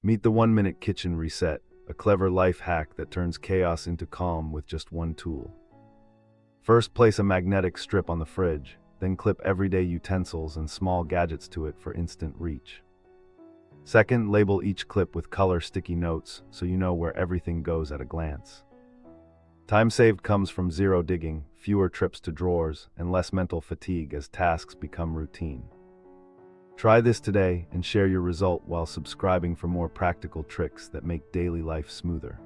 Meet the 1-minute kitchen reset, a clever life hack that turns chaos into calm with just one tool. First, place a magnetic strip on the fridge, then clip everyday utensils and small gadgets to it for instant reach. Second, label each clip with color sticky notes so you know where everything goes at a glance. Time saved comes from zero digging, fewer trips to drawers, and less mental fatigue as tasks become routine. Try this today and share your result while subscribing for more practical tricks that make daily life smoother.